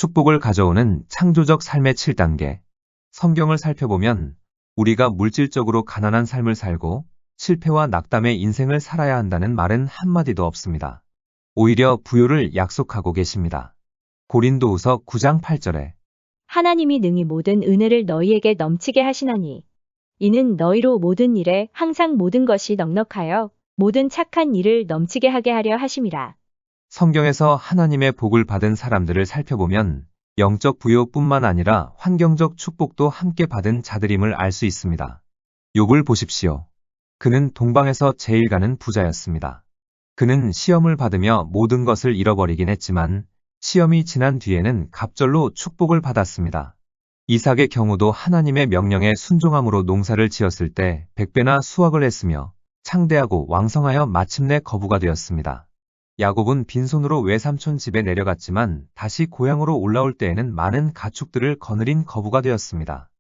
축복을 가져오는 창조적 삶의 7단계. 성경을 살펴보면 우리가 물질적으로 가난한 삶을 살고 실패와 낙담의 인생을 살아야 한다는 말은 한마디도 없습니다. 오히려 부요를 약속하고 계십니다. 고린도후서 9장 8절에 하나님이 능히 모든 은혜를 너희에게 넘치게 하시나니 이는 너희로 모든 일에 항상 모든 것이 넉넉하여 모든 착한 일을 넘치게 하게 하려 하심이라. 성경에서 하나님의 복을 받은 사람들을 살펴보면 영적 부요뿐만 아니라 환경적 축복도 함께 받은 자들임을 알 수 있습니다. 욥을 보십시오. 그는 동방에서 제일 가는 부자였습니다. 그는 시험을 받으며 모든 것을 잃어버리긴 했지만 시험이 지난 뒤에는 갑절로 축복을 받았습니다. 이삭의 경우도 하나님의 명령에 순종함으로 농사를 지었을 때 100배나 수확을 했으며 창대하고 왕성하여 마침내 거부가 되었습니다. 야곱은 빈손으로 외삼촌 집에 내려갔지만 다시 고향으로 올라올 때에는 많은 가축들을 거느린 거부가 되었습니다.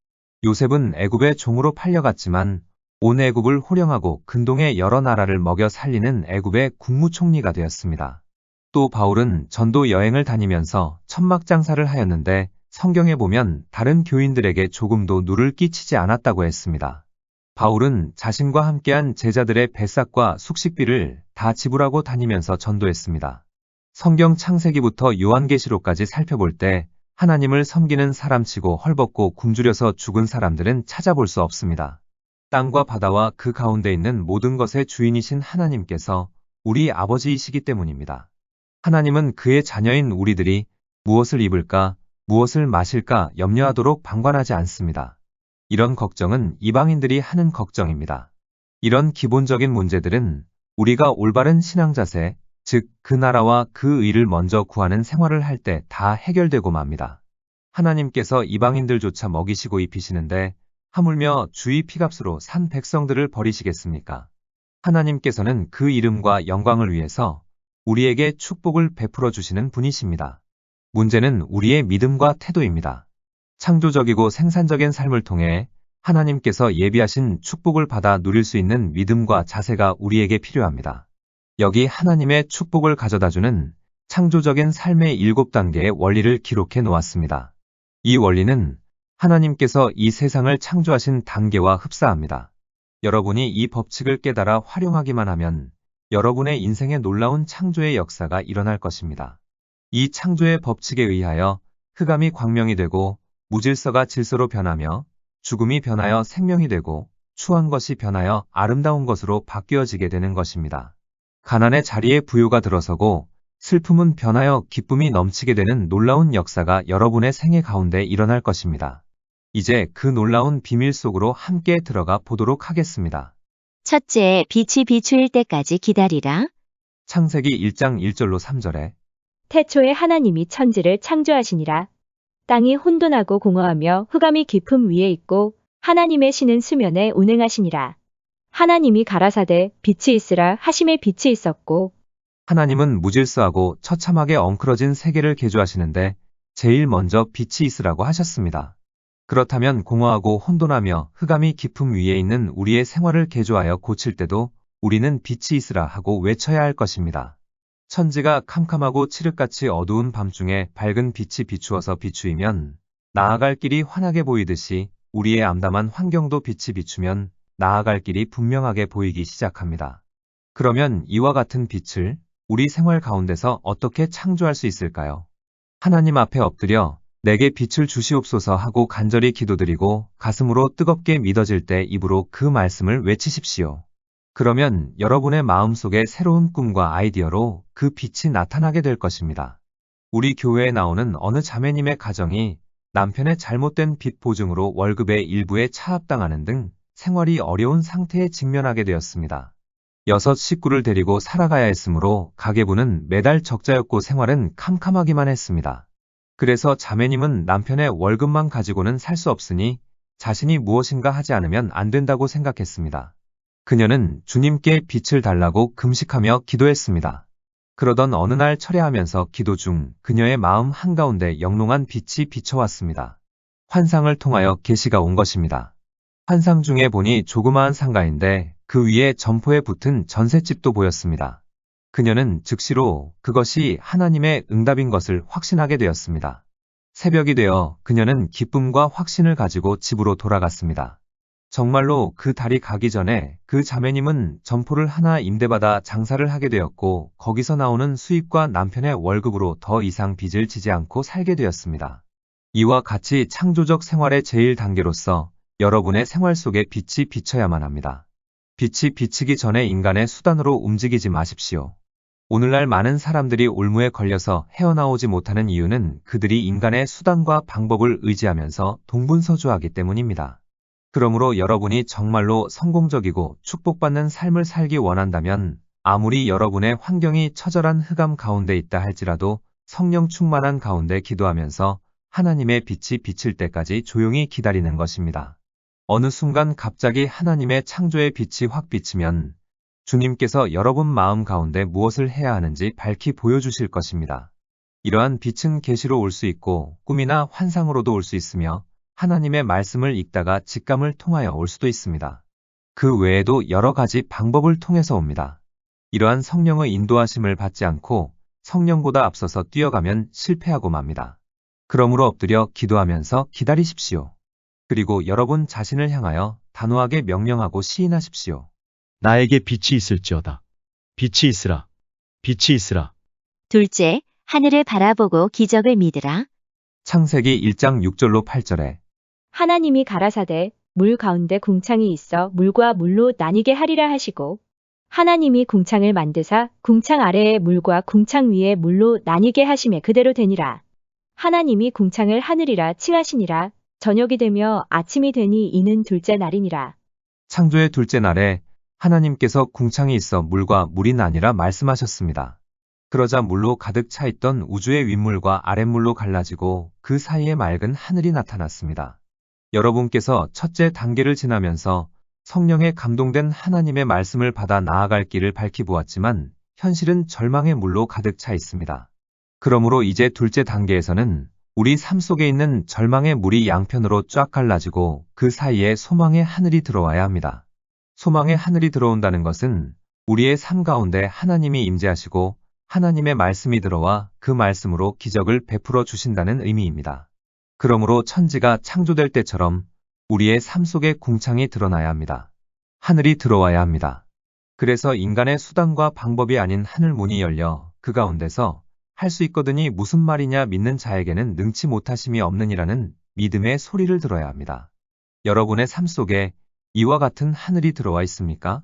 요셉은 애굽의 종으로 팔려갔지만 온 애굽을 호령하고 근동의 여러 나라를 먹여 살리는 애굽의 국무총리가 되었습니다. 또 바울은 전도 여행을 다니면서 천막장사를 하였는데 성경에 보면 다른 교인들에게 조금도 누를 끼치지 않았다고 했습니다. 바울은 자신과 함께한 제자들의 배삭과 숙식비를 다 지불하고 다니면서 전도했습니다. 성경 창세기부터 요한계시록까지 살펴볼 때 하나님을 섬기는 사람치고 헐벗고 굶주려서 죽은 사람들은 찾아볼 수 없습니다. 땅과 바다와 그 가운데 있는 모든 것의 주인이신 하나님께서 우리 아버지이시기 때문입니다. 하나님은 그의 자녀인 우리들이 무엇을 입을까, 무엇을 마실까 염려하도록 방관하지 않습니다. 이런 걱정은 이방인들이 하는 걱정입니다. 이런 기본적인 문제들은 우리가 올바른 신앙 자세, 즉 그 나라와 그 의를 먼저 구하는 생활을 할 때 다 해결되고 맙니다. 하나님께서 이방인들조차 먹이시고 입히시는데 하물며 주의 피값으로 산 백성들을 버리시겠습니까? 하나님께서는 그 이름과 영광을 위해서 우리에게 축복을 베풀어 주시는 분이십니다. 문제는 우리의 믿음과 태도입니다. 창조적이고 생산적인 삶을 통해 하나님께서 예비하신 축복을 받아 누릴 수 있는 믿음과 자세가 우리에게 필요합니다. 여기 하나님의 축복을 가져다주는 창조적인 삶의 7단계의 원리를 기록해 놓았습니다. 이 원리는 하나님께서 이 세상을 창조하신 단계와 흡사합니다. 여러분이 이 법칙을 깨달아 활용하기만 하면 여러분의 인생에 놀라운 창조의 역사가 일어날 것입니다. 이 창조의 법칙에 의하여 흑암이 광명이 되고 무질서가 질서로 변하며 죽음이 변하여 생명이 되고 추한 것이 변하여 아름다운 것으로 바뀌어지게 되는 것입니다. 가난의 자리에 부요가 들어서고 슬픔은 변하여 기쁨이 넘치게 되는 놀라운 역사가 여러분의 생애 가운데 일어날 것입니다. 이제 그 놀라운 비밀 속으로 함께 들어가 보도록 하겠습니다. 첫째, 빛이 비추일 때까지 기다리라. 창세기 1장 1절로 3절에 태초에 하나님이 천지를 창조하시니라. 땅이 혼돈하고 공허하며 흑암이 깊음 위에 있고 하나님의 신은 수면에 운행하시니라. 하나님이 가라사대 빛이 있으라 하심에 빛이 있었고 하나님은 무질서하고 처참하게 엉클어진 세계를 개조하시는데 제일 먼저 빛이 있으라고 하셨습니다. 그렇다면 공허하고 혼돈하며 흑암이 깊음 위에 있는 우리의 생활을 개조하여 고칠 때도 우리는 빛이 있으라 하고 외쳐야 할 것입니다. 천지가 캄캄하고 칠흑같이 어두운 밤중에 밝은 빛이 비추어서 비추이면 나아갈 길이 환하게 보이듯이 우리의 암담한 환경도 빛이 비추면 나아갈 길이 분명하게 보이기 시작합니다. 그러면 이와 같은 빛을 우리 생활 가운데서 어떻게 창조할 수 있을까요? 하나님 앞에 엎드려 내게 빛을 주시옵소서 하고 간절히 기도드리고 가슴으로 뜨겁게 믿어질 때 입으로 그 말씀을 외치십시오. 그러면 여러분의 마음속에 새로운 꿈과 아이디어로 그 빛이 나타나게 될 것입니다. 우리 교회에 나오는 어느 자매님의 가정이 남편의 잘못된 빚 보증으로 월급의 일부에 차압당하는 등 생활이 어려운 상태에 직면하게 되었습니다. 6 식구를 데리고 살아가야 했으므로 가계부는 매달 적자였고 생활은 캄캄하기만 했습니다. 그래서 자매님은 남편의 월급만 가지고는 살 수 없으니 자신이 무엇인가 하지 않으면 안 된다고 생각했습니다. 그녀는 주님께 빛을 달라고 금식하며 기도했습니다. 그러던 어느 날 철야하면서 기도 중 그녀의 마음 한가운데 영롱한 빛이 비춰왔습니다. 환상을 통하여 계시가 온 것입니다. 환상 중에 보니 조그마한 상가인데 그 위에 점포에 붙은 전셋집도 보였습니다. 그녀는 즉시로 그것이 하나님의 응답인 것을 확신하게 되었습니다. 새벽이 되어 그녀는 기쁨과 확신을 가지고 집으로 돌아갔습니다. 정말로 그 달이 가기 전에 그 자매님은 점포를 하나 임대받아 장사를 하게 되었고 거기서 나오는 수입과 남편의 월급으로 더 이상 빚을 지지 않고 살게 되었습니다. 이와 같이 창조적 생활의 제1단계로서 여러분의 생활 속에 빛이 비쳐야만 합니다. 빛이 비치기 전에 인간의 수단으로 움직이지 마십시오. 오늘날 많은 사람들이 올무에 걸려서 헤어나오지 못하는 이유는 그들이 인간의 수단과 방법을 의지하면서 동분서주하기 때문입니다. 그러므로 여러분이 정말로 성공적이고 축복받는 삶을 살기 원한다면 아무리 여러분의 환경이 처절한 흑암 가운데 있다 할지라도 성령 충만한 가운데 기도하면서 하나님의 빛이 비칠 때까지 조용히 기다리는 것입니다. 어느 순간 갑자기 하나님의 창조의 빛이 확 비치면 주님께서 여러분 마음 가운데 무엇을 해야 하는지 밝히 보여주실 것입니다. 이러한 빛은 계시로 올 수 있고 꿈이나 환상으로도 올 수 있으며 하나님의 말씀을 읽다가 직감을 통하여 올 수도 있습니다. 그 외에도 여러 가지 방법을 통해서 옵니다. 이러한 성령의 인도하심을 받지 않고 성령보다 앞서서 뛰어가면 실패하고 맙니다. 그러므로 엎드려 기도하면서 기다리십시오. 그리고 여러분 자신을 향하여 단호하게 명령하고 시인하십시오. 나에게 빛이 있을지어다. 빛이 있으라. 빛이 있으라. 둘째, 하늘을 바라보고 기적을 믿으라. 창세기 1장 6절로 8절에 하나님이 가라사대 물 가운데 궁창이 있어 물과 물로 나뉘게 하리라 하시고 하나님이 궁창을 만드사 궁창 아래의 물과 궁창 위의 물로 나뉘게 하심에 그대로 되니라. 하나님이 궁창을 하늘이라 칭하시니라. 저녁이 되며 아침이 되니 이는 둘째 날이니라. 창조의 둘째 날에 하나님께서 궁창이 있어 물과 물이 나뉘라 말씀하셨습니다. 그러자 물로 가득 차 있던 우주의 윗물과 아랫물로 갈라지고 그 사이에 맑은 하늘이 나타났습니다. 여러분께서 첫째 단계를 지나면서 성령에 감동된 하나님의 말씀을 받아 나아갈 길을 밝히 보았지만 현실은 절망의 물로 가득 차 있습니다. 그러므로 이제 둘째 단계에서는 우리 삶 속에 있는 절망의 물이 양편으로 쫙 갈라지고 그 사이에 소망의 하늘이 들어와야 합니다. 소망의 하늘이 들어온다는 것은 우리의 삶 가운데 하나님이 임재하시고 하나님의 말씀이 들어와 그 말씀으로 기적을 베풀어 주신다는 의미입니다. 그러므로 천지가 창조될 때처럼 우리의 삶 속에 궁창이 드러나야 합니다. 하늘이 들어와야 합니다. 그래서 인간의 수단과 방법이 아닌 하늘 문이 열려 그 가운데서 할 수 있거든이 무슨 말이냐 믿는 자에게는 능치 못하심이 없느니라는 믿음의 소리를 들어야 합니다. 여러분의 삶 속에 이와 같은 하늘이 들어와 있습니까?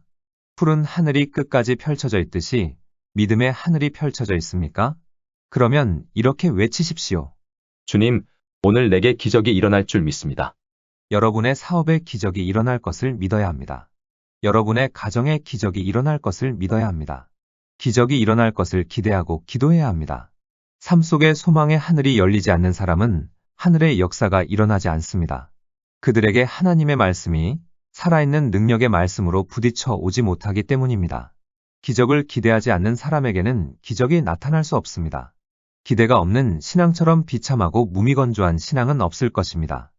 푸른 하늘이 끝까지 펼쳐져 있듯이 믿음의 하늘이 펼쳐져 있습니까? 그러면 이렇게 외치십시오. 주님, 오늘 내게 기적이 일어날 줄 믿습니다. 여러분의 사업에 기적이 일어날 것을 믿어야 합니다. 여러분의 가정에 기적이 일어날 것을 믿어야 합니다. 기적이 일어날 것을 기대하고 기도해야 합니다. 삶 속에 소망의 하늘이 열리지 않는 사람은 하늘의 역사가 일어나지 않습니다. 그들에게 하나님의 말씀이 살아있는 능력의 말씀으로 부딪혀 오지 못하기 때문입니다. 기적을 기대하지 않는 사람에게는 기적이 나타날 수 없습니다. 기대가 없는 신앙처럼 비참하고 무미건조한 신앙은 없을 것입니다.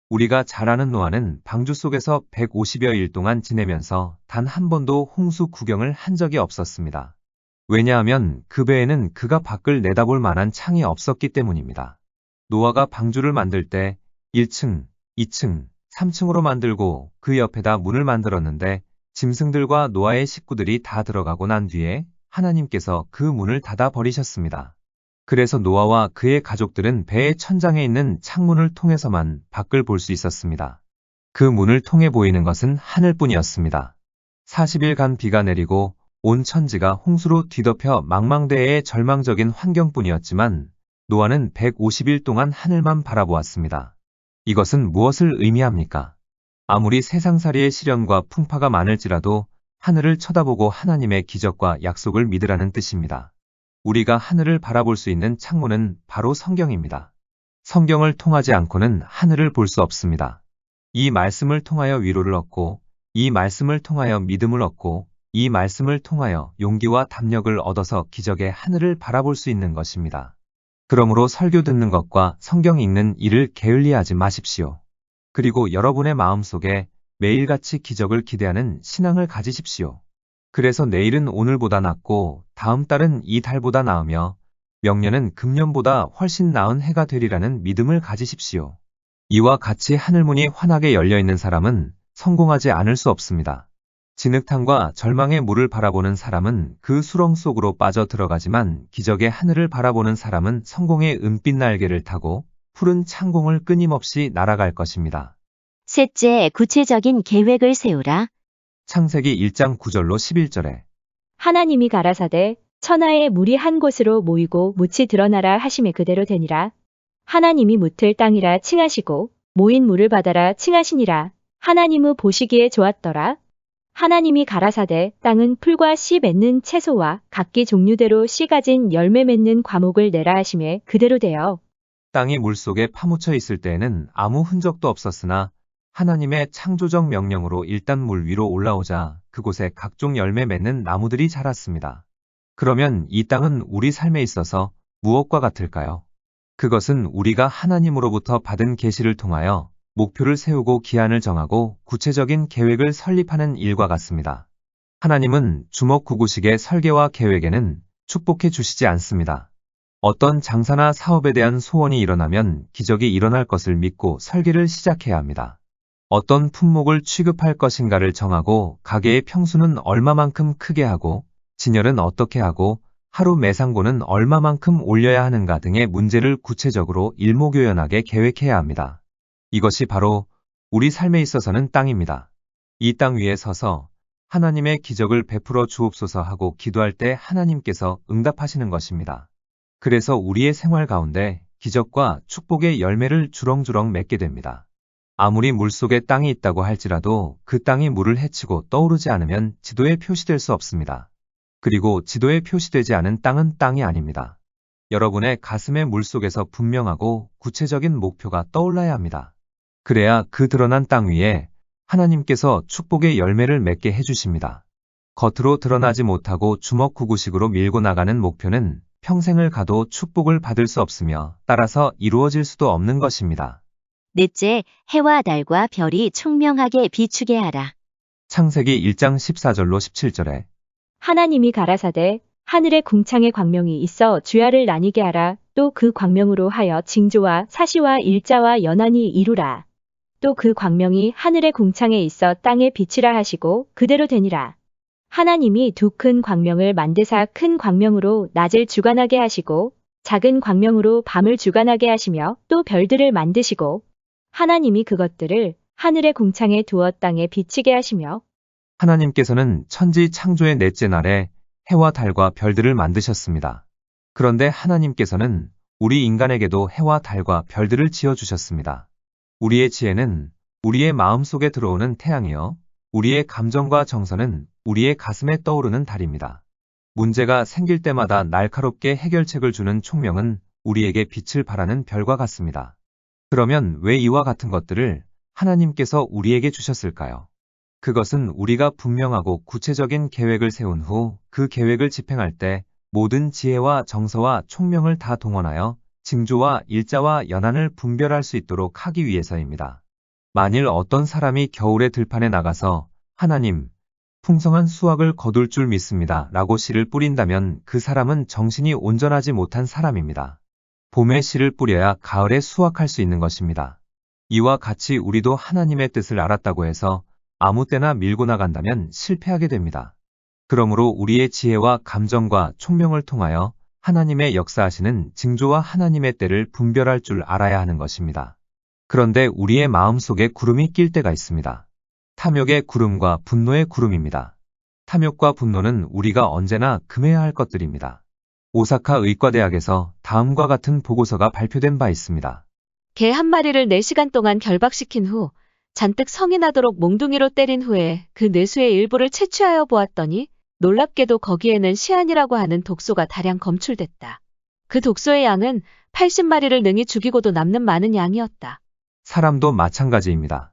우리가 잘 아는 노아는 방주 속에서 150여일 동안 지내면서 단 한 번도 홍수 구경을 한 적이 없었습니다. 왜냐하면 그 배에는 그가 밖을 내다볼 만한 창이 없었기 때문입니다. 노아가 방주를 만들 때 1층, 2층, 3층으로 만들고 그 옆에다 문을 만들었는데 짐승들과 노아의 식구들이 다 들어가고 난 뒤에 하나님께서 그 문을 닫아 버리셨습니다. 그래서 노아와 그의 가족들은 배의 천장에 있는 창문을 통해서만 밖을 볼 수 있었습니다. 그 문을 통해 보이는 것은 하늘뿐이었습니다. 40일간 비가 내리고 온 천지가 홍수로 뒤덮여 망망대해의 절망적인 환경뿐이었지만 노아는 150일 동안 하늘만 바라보았습니다. 이것은 무엇을 의미합니까? 아무리 세상살이의 시련과 풍파가 많을지라도 하늘을 쳐다보고 하나님의 기적과 약속을 믿으라는 뜻입니다. 우리가 하늘을 바라볼 수 있는 창문은 바로 성경입니다. 성경을 통하지 않고는 하늘을 볼 수 없습니다. 이 말씀을 통하여 위로를 얻고, 이 말씀을 통하여 믿음을 얻고, 이 말씀을 통하여 용기와 담력을 얻어서 기적의 하늘을 바라볼 수 있는 것입니다. 그러므로 설교 듣는 것과 성경 읽는 일을 게을리하지 마십시오. 그리고 여러분의 마음속에 매일같이 기적을 기대하는 신앙을 가지십시오. 그래서 내일은 오늘보다 낫고 다음 달은 이 달보다 나으며 명년은 금년보다 훨씬 나은 해가 되리라는 믿음을 가지십시오. 이와 같이 하늘문이 환하게 열려있는 사람은 성공하지 않을 수 없습니다. 진흙탕과 절망의 물을 바라보는 사람은 그 수렁 속으로 빠져 들어가지만 기적의 하늘을 바라보는 사람은 성공의 은빛 날개를 타고 푸른 창공을 끊임없이 날아갈 것입니다. 셋째, 구체적인 계획을 세우라. 창세기 1장 9절로 11절에 하나님이 가라사대 천하의 물이 한 곳으로 모이고 묻이 드러나라 하심에 그대로 되니라. 하나님이 묻을 땅이라 칭하시고 모인 물을 바다라 칭하시니라. 하나님의 보시기에 좋았더라. 하나님이 가라사대 땅은 풀과 씨 맺는 채소와 각기 종류대로 씨 가진 열매 맺는 과목을 내라 하심에 그대로 되어 땅이 물속에 파묻혀 있을 때에는 아무 흔적도 없었으나 하나님의 창조적 명령으로 일단 물 위로 올라오자 그곳에 각종 열매 맺는 나무들이 자랐습니다. 그러면 이 땅은 우리 삶에 있어서 무엇과 같을까요? 그것은 우리가 하나님으로부터 받은 계시를 통하여 목표를 세우고 기한을 정하고 구체적인 계획을 설립하는 일과 같습니다. 하나님은 주먹구구식의 설계와 계획에는 축복해 주시지 않습니다. 어떤 장사나 사업에 대한 소원이 일어나면 기적이 일어날 것을 믿고 설계를 시작해야 합니다. 어떤 품목을 취급할 것인가를 정하고 가게의 평수는 얼마만큼 크게 하고 진열은 어떻게 하고 하루 매상고는 얼마만큼 올려야 하는가 등의 문제를 구체적으로 일목요연하게 계획해야 합니다. 이것이 바로 우리 삶에 있어서는 땅입니다. 이 땅 위에 서서 하나님의 기적을 베풀어 주옵소서 하고 기도할 때 하나님께서 응답하시는 것입니다. 그래서 우리의 생활 가운데 기적과 축복의 열매를 주렁주렁 맺게 됩니다. 아무리 물속에 땅이 있다고 할지라도 그 땅이 물을 헤치고 떠오르지 않으면 지도에 표시될 수 없습니다. 그리고 지도에 표시되지 않은 땅은 땅이 아닙니다. 여러분의 가슴의 물속에서 분명하고 구체적인 목표가 떠올라야 합니다. 그래야 그 드러난 땅 위에 하나님께서 축복의 열매를 맺게 해주십니다. 겉으로 드러나지 못하고 주먹구구식으로 밀고 나가는 목표는 평생을 가도 축복을 받을 수 없으며 따라서 이루어질 수도 없는 것입니다. 넷째, 해와 달과 별이 총명하게 비추게 하라. 창세기 1장 14절로 17절에 하나님이 가라사대 하늘의 궁창에 광명이 있어 주야를 나뉘게 하라. 또 그 광명으로 하여 징조와 사시와 일자와 연한이 이루라. 또 그 광명이 하늘의 궁창에 있어 땅에 비치라 하시고 그대로 되니라. 하나님이 두 큰 광명을 만드사 큰 광명으로 낮을 주관하게 하시고 작은 광명으로 밤을 주관하게 하시며 또 별들을 만드시고 하나님이 그것들을 하늘의 궁창에 두어 땅에 비치게 하시며 하나님께서는 천지 창조의 넷째 날에 해와 달과 별들을 만드셨습니다. 그런데 하나님께서는 우리 인간에게도 해와 달과 별들을 지어주셨습니다. 우리의 지혜는 우리의 마음속에 들어오는 태양이요. 우리의 감정과 정서는 우리의 가슴에 떠오르는 달입니다. 문제가 생길 때마다 날카롭게 해결책을 주는 총명은 우리에게 빛을 발하는 별과 같습니다. 그러면 왜 이와 같은 것들을 하나님께서 우리에게 주셨을까요? 그것은 우리가 분명하고 구체적인 계획을 세운 후 그 계획을 집행할 때 모든 지혜와 정서와 총명을 다 동원하여 징조와 일자와 연한을 분별할 수 있도록 하기 위해서입니다. 만일 어떤 사람이 겨울에 들판에 나가서 하나님, 풍성한 수확을 거둘 줄 믿습니다 라고 씨를 뿌린다면 그 사람은 정신이 온전하지 못한 사람입니다. 봄에 씨를 뿌려야 가을에 수확할 수 있는 것입니다. 이와 같이 우리도 하나님의 뜻을 알았다고 해서 아무 때나 밀고 나간다면 실패하게 됩니다. 그러므로 우리의 지혜와 감정과 총명을 통하여 하나님의 역사하시는 징조와 하나님의 때를 분별할 줄 알아야 하는 것입니다. 그런데 우리의 마음속에 구름이 낄 때가 있습니다. 탐욕의 구름과 분노의 구름입니다. 탐욕과 분노는 우리가 언제나 금해야 할 것들입니다. 오사카 의과대학에서 다음과 같은 보고서가 발표된 바 있습니다. 개 한 마리를 4시간 동안 결박시킨 후 잔뜩 성이 나도록 몽둥이로 때린 후에 그 뇌수의 일부를 채취하여 보았더니 놀랍게도 거기에는 시안이라고 하는 독소가 다량 검출됐다. 그 독소의 양은 80마리를 능히 죽이고도 남는 많은 양이었다. 사람도 마찬가지입니다.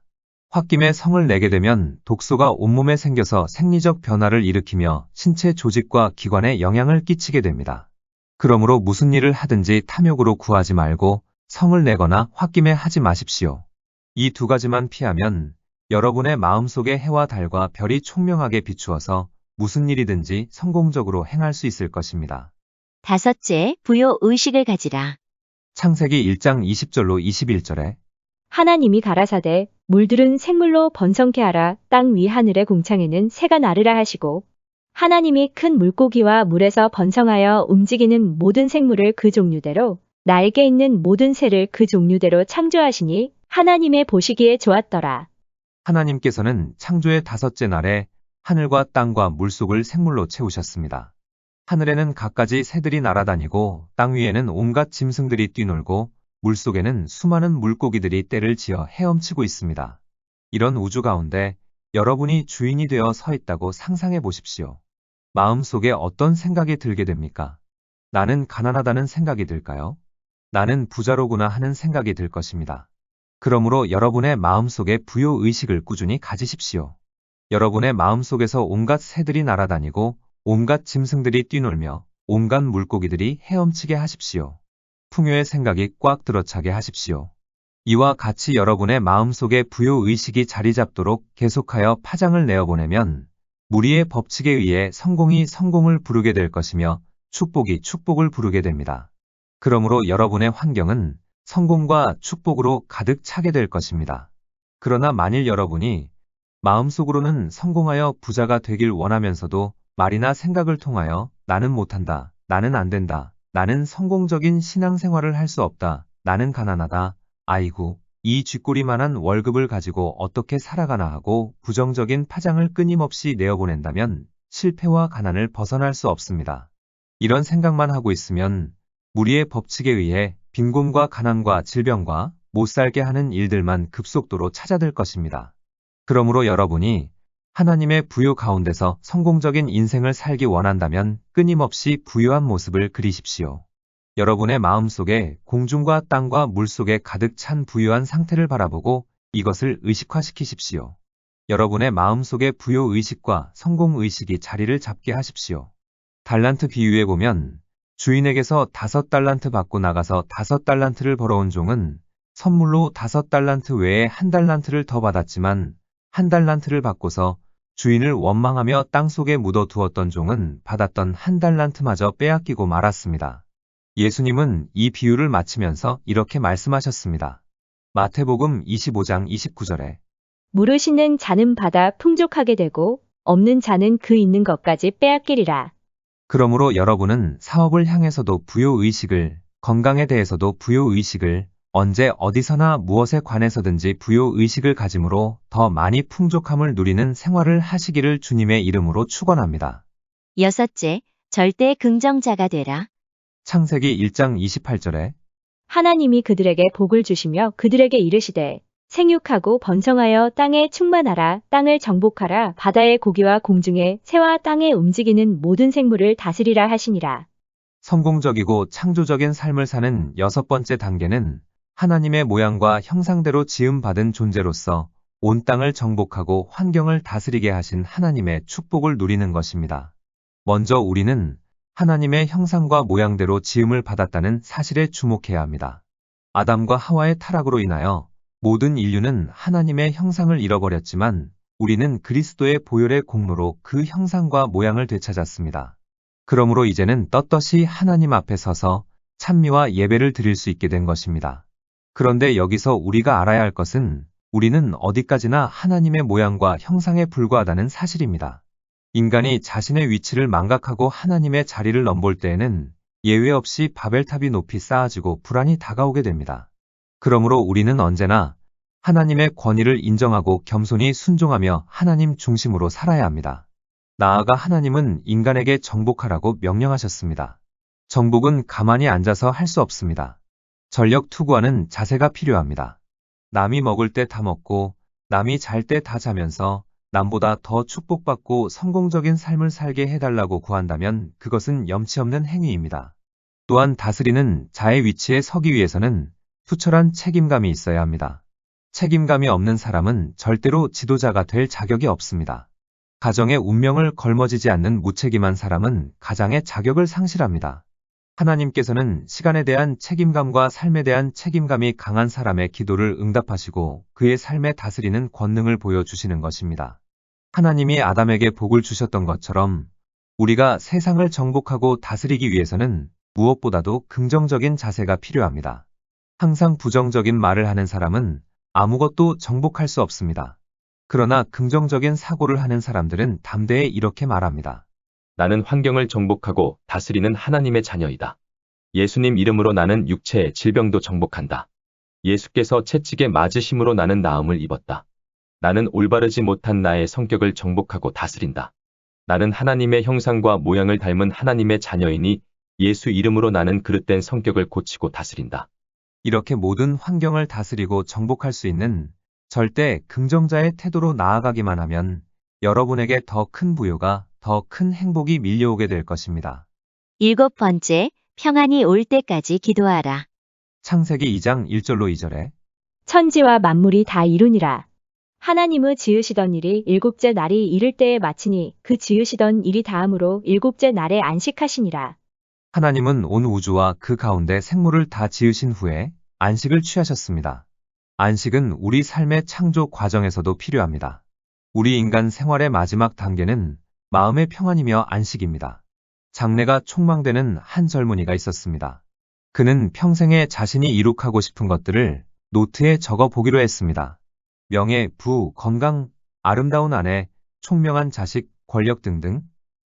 홧김에 성을 내게 되면 독소가 온몸에 생겨서 생리적 변화를 일으키며 신체 조직과 기관에 영향을 끼치게 됩니다. 그러므로 무슨 일을 하든지 탐욕으로 구하지 말고 성을 내거나 홧김에 하지 마십시오. 이 두 가지만 피하면 여러분의 마음속에 해와 달과 별이 총명하게 비추어서 무슨 일이든지 성공적으로 행할 수 있을 것입니다. 다섯째, 부요 의식을 가지라. 창세기 1장 20절로 21절에 하나님이 가라사대 물들은 생물로 번성케 하라. 땅 위 하늘의 공창에는 새가 나르라 하시고 하나님이 큰 물고기와 물에서 번성하여 움직이는 모든 생물을 그 종류대로 날개 있는 모든 새를 그 종류대로 창조하시니 하나님의 보시기에 좋았더라. 하나님께서는 창조의 다섯째 날에 하늘과 땅과 물속을 생물로 채우셨습니다. 하늘에는 갖가지 새들이 날아다니고 땅 위에는 온갖 짐승들이 뛰놀고 물속에는 수많은 물고기들이 떼를 지어 헤엄치고 있습니다. 이런 우주 가운데 여러분이 주인이 되어 서 있다고 상상해 보십시오. 마음속에 어떤 생각이 들게 됩니까? 나는 가난하다는 생각이 들까요? 나는 부자로구나 하는 생각이 들 것입니다. 그러므로 여러분의 마음속에 부요 의식을 꾸준히 가지십시오. 여러분의 마음속에서 온갖 새들이 날아다니고 온갖 짐승들이 뛰놀며 온갖 물고기들이 헤엄치게 하십시오. 풍요의 생각이 꽉 들어차게 하십시오. 이와 같이 여러분의 마음속에 부요 의식이 자리 잡도록 계속하여 파장을 내어보내면 무리의 법칙에 의해 성공이 성공을 부르게 될 것이며 축복이 축복을 부르게 됩니다. 그러므로 여러분의 환경은 성공과 축복으로 가득 차게 될 것입니다. 그러나 만일 여러분이 마음속으로는 성공하여 부자가 되길 원하면서도 말이나 생각을 통하여 나는 못한다, 나는 안 된다, 나는 성공적인 신앙생활을 할 수 없다, 나는 가난하다, 아이고, 이 쥐꼬리만한 월급을 가지고 어떻게 살아가나 하고 부정적인 파장을 끊임없이 내어보낸다면 실패와 가난을 벗어날 수 없습니다. 이런 생각만 하고 있으면 무리의 법칙에 의해 빈곤과 가난과 질병과 못살게 하는 일들만 급속도로 찾아들 것입니다. 그러므로 여러분이 하나님의 부요 가운데서 성공적인 인생을 살기 원한다면 끊임없이 부요한 모습을 그리십시오. 여러분의 마음속에 공중과 땅과 물속에 가득 찬 부요한 상태를 바라보고 이것을 의식화시키십시오. 여러분의 마음속에 부요 의식과 성공 의식이 자리를 잡게 하십시오. 달란트 비유에 보면 주인에게서 5달란트 받고 나가서 5달란트를 벌어온 종은 선물로 5달란트 외에 1달란트를 더 받았지만 1달란트를 받고서 주인을 원망하며 땅속에 묻어두었던 종은 받았던 1달란트마저 빼앗기고 말았습니다. 예수님은 이 비유를 마치면서 이렇게 말씀하셨습니다. 마태복음 25장 29절에 물으시는 자는 받아 풍족하게 되고 없는 자는 그 있는 것까지 빼앗기리라. 그러므로 여러분은 사업을 향해서도 부요 의식을, 건강에 대해서도 부요 의식을, 언제 어디서나 무엇에 관해서든지 부요 의식을 가짐으로 더 많이 풍족함을 누리는 생활을 하시기를 주님의 이름으로 축원합니다. 여섯째, 절대 긍정자가 되라. 창세기 1장 28절에 하나님이 그들에게 복을 주시며 그들에게 이르시되 생육하고 번성하여 땅에 충만하라. 땅을 정복하라. 바다의 고기와 공중의 새와 땅에 움직이는 모든 생물을 다스리라 하시니라. 성공적이고 창조적인 삶을 사는 6번째 단계는 하나님의 모양과 형상대로 지음받은 존재로서 온 땅을 정복하고 환경을 다스리게 하신 하나님의 축복을 누리는 것입니다. 먼저 우리는 하나님의 형상과 모양대로 지음을 받았다는 사실에 주목해야 합니다. 아담과 하와의 타락으로 인하여 모든 인류는 하나님의 형상을 잃어버렸지만 우리는 그리스도의 보혈의 공로로 그 형상과 모양을 되찾았습니다. 그러므로 이제는 떳떳이 하나님 앞에 서서 찬미와 예배를 드릴 수 있게 된 것입니다. 그런데 여기서 우리가 알아야 할 것은 우리는 어디까지나 하나님의 모양과 형상에 불과하다는 사실입니다. 인간이 자신의 위치를 망각하고 하나님의 자리를 넘볼 때에는 예외 없이 바벨탑이 높이 쌓아지고 불안이 다가오게 됩니다. 그러므로 우리는 언제나 하나님의 권위를 인정하고 겸손히 순종하며 하나님 중심으로 살아야 합니다. 나아가 하나님은 인간에게 정복하라고 명령하셨습니다. 정복은 가만히 앉아서 할 수 없습니다. 전력 투구하는 자세가 필요합니다. 남이 먹을 때 다 먹고 남이 잘 때 다 자면서 남보다 더 축복받고 성공적인 삶을 살게 해달라고 구한다면 그것은 염치 없는 행위입니다. 또한 다스리는 자의 위치에 서기 위해서는 투철한 책임감이 있어야 합니다. 책임감이 없는 사람은 절대로 지도자가 될 자격이 없습니다. 가정의 운명을 걸머지지 않는 무책임한 사람은 가장의 자격을 상실합니다. 하나님께서는 시간에 대한 책임감과 삶에 대한 책임감이 강한 사람의 기도를 응답하시고 그의 삶에 다스리는 권능을 보여주시는 것입니다. 하나님이 아담에게 복을 주셨던 것처럼 우리가 세상을 정복하고 다스리기 위해서는 무엇보다도 긍정적인 자세가 필요합니다. 항상 부정적인 말을 하는 사람은 아무것도 정복할 수 없습니다. 그러나 긍정적인 사고를 하는 사람들은 담대히 이렇게 말합니다. 나는 환경을 정복하고 다스리는 하나님의 자녀이다. 예수님 이름으로 나는 육체의 질병도 정복한다. 예수께서 채찍에 맞으심으로 나는 나음을 입었다. 나는 올바르지 못한 나의 성격을 정복하고 다스린다. 나는 하나님의 형상과 모양을 닮은 하나님의 자녀이니 예수 이름으로 나는 그릇된 성격을 고치고 다스린다. 이렇게 모든 환경을 다스리고 정복할 수 있는 절대 긍정자의 태도로 나아가기만 하면 여러분에게 더 큰 부요가, 더 큰 행복이 밀려오게 될 것입니다. 7번째, 평안이 올 때까지 기도하라. 창세기 2장 1절로 2절에 천지와 만물이 다 이루니라. 하나님의 지으시던 일이 일곱째 날이 이를 때에 마치니 그 지으시던 일이 다음으로 일곱째 날에 안식하시니라. 하나님은 온 우주와 그 가운데 생물을 다 지으신 후에 안식을 취하셨습니다. 안식은 우리 삶의 창조 과정에서도 필요합니다. 우리 인간 생활의 마지막 단계는 마음의 평안이며 안식입니다. 장래가 촉망되는 한 젊은이가 있었습니다. 그는 평생에 자신이 이룩하고 싶은 것들을 노트에 적어 보기로 했습니다. 명예, 부, 건강, 아름다운 아내, 총명한 자식, 권력 등등.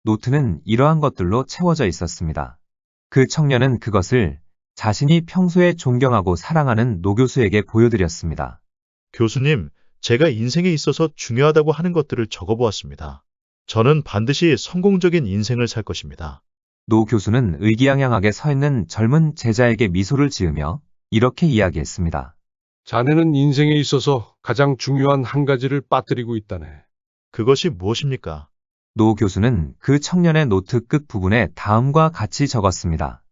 노트는 이러한 것들로 채워져 있었습니다. 그 청년은 그것을 자신이 평소에 존경하고 사랑하는 노 교수에게 보여드렸습니다. 교수님, 제가 인생에 있어서 중요하다고 하는 것들을 적어보았습니다. 저는 반드시 성공적인 인생을 살 것입니다. 노 교수는 의기양양하게 서 있는 젊은 제자에게 미소를 지으며 이렇게 이야기했습니다. 자네는 인생에 있어서 가장 중요한 한 가지를 빠뜨리고 있다네. 그것이 무엇입니까? 노 교수는 그 청년의 노트 끝 부분에 다음과 같이 적었습니다.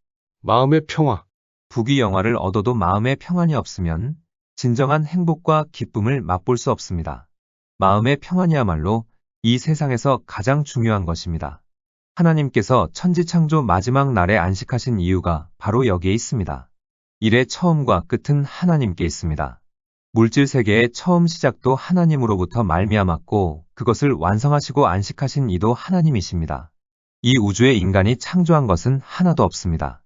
마음의 평화. 부귀영화를 얻어도 마음의 평안이 없으면 진정한 행복과 기쁨을 맛볼 수 없습니다. 마음의 평안이야말로 이 세상에서 가장 중요한 것입니다. 하나님께서 천지창조 마지막 날에 안식하신 이유가 바로 여기에 있습니다. 일의 처음과 끝은 하나님께 있습니다. 물질 세계의 처음 시작도 하나님으로부터 말미암았고 그것을 완성하시고 안식하신 이도 하나님이십니다. 이 우주에 인간이 창조한 것은 하나도 없습니다.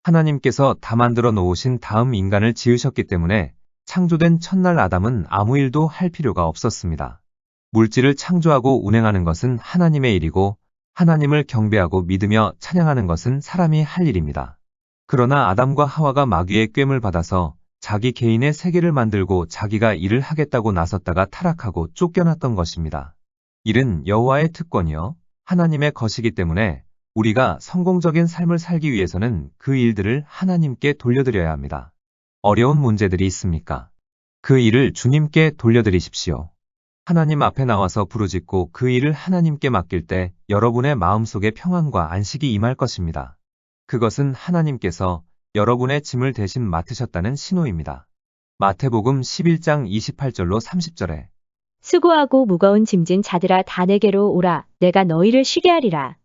하나님께서 다 만들어 놓으신 다음 인간을 지으셨기 때문에 창조된 첫날 아담은 아무 일도 할 필요가 없었습니다. 물질을 창조하고 운행하는 것은 하나님의 일이고 하나님을 경배하고 믿으며 찬양하는 것은 사람이 할 일입니다. 그러나 아담과 하와가 마귀의 꾀를 받아서 자기 개인의 세계를 만들고 자기가 일을 하겠다고 나섰다가 타락하고 쫓겨났던 것입니다. 일은 여호와의 특권이요 하나님의 것이기 때문에 우리가 성공적인 삶을 살기 위해서는 그 일들을 하나님께 돌려드려야 합니다. 어려운 문제들이 있습니까? 그 일을 주님께 돌려드리십시오. 하나님 앞에 나와서 부르짖고 그 일을 하나님께 맡길 때 여러분의 마음속에 평안과 안식이 임할 것입니다. 그것은 하나님께서 여러분의 짐을 대신 맡으셨다는 신호입니다. 마태복음 11장 28절로 30절에 수고하고 무거운 짐진 자들아 다 내게로 오라. 내가 너희를 쉬게 하리라.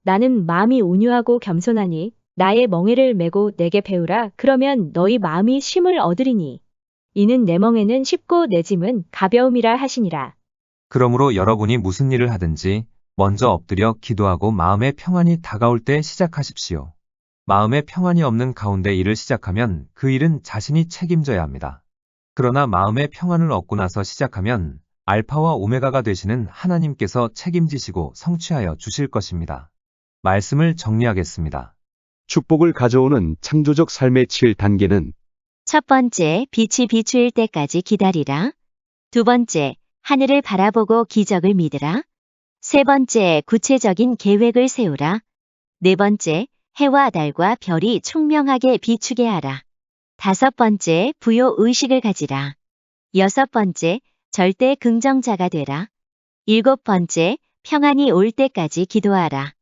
나는 마음이 온유하고 겸손하니 나의 멍에를 메고 내게 배우라. 그러면 너희 마음이 쉼을 얻으리니. 이는 내 멍에는 쉽고 내 짐은 가벼움이라 하시니라. 그러므로 여러분이 무슨 일을 하든지 먼저 엎드려 기도하고 마음의 평안이 다가올 때 시작하십시오. 마음의 평안이 없는 가운데 일을 시작하면 그 일은 자신이 책임져야 합니다. 그러나 마음의 평안을 얻고 나서 시작하면 알파와 오메가가 되시는 하나님께서 책임지시고 성취하여 주실 것입니다. 말씀을 정리하겠습니다. 축복을 가져오는 창조적 삶의 7단계는 첫 번째, 빛이 비추일 때까지 기다리라. 두 번째, 하늘을 바라보고 기적을 믿으라. 세 번째, 구체적인 계획을 세우라. 네 번째, 해와 달과 별이 총명하게 비추게 하라. 다섯 번째, 부요 의식을 가지라. 여섯 번째, 절대 긍정자가 되라. 일곱 번째, 평안이 올 때까지 기도하라.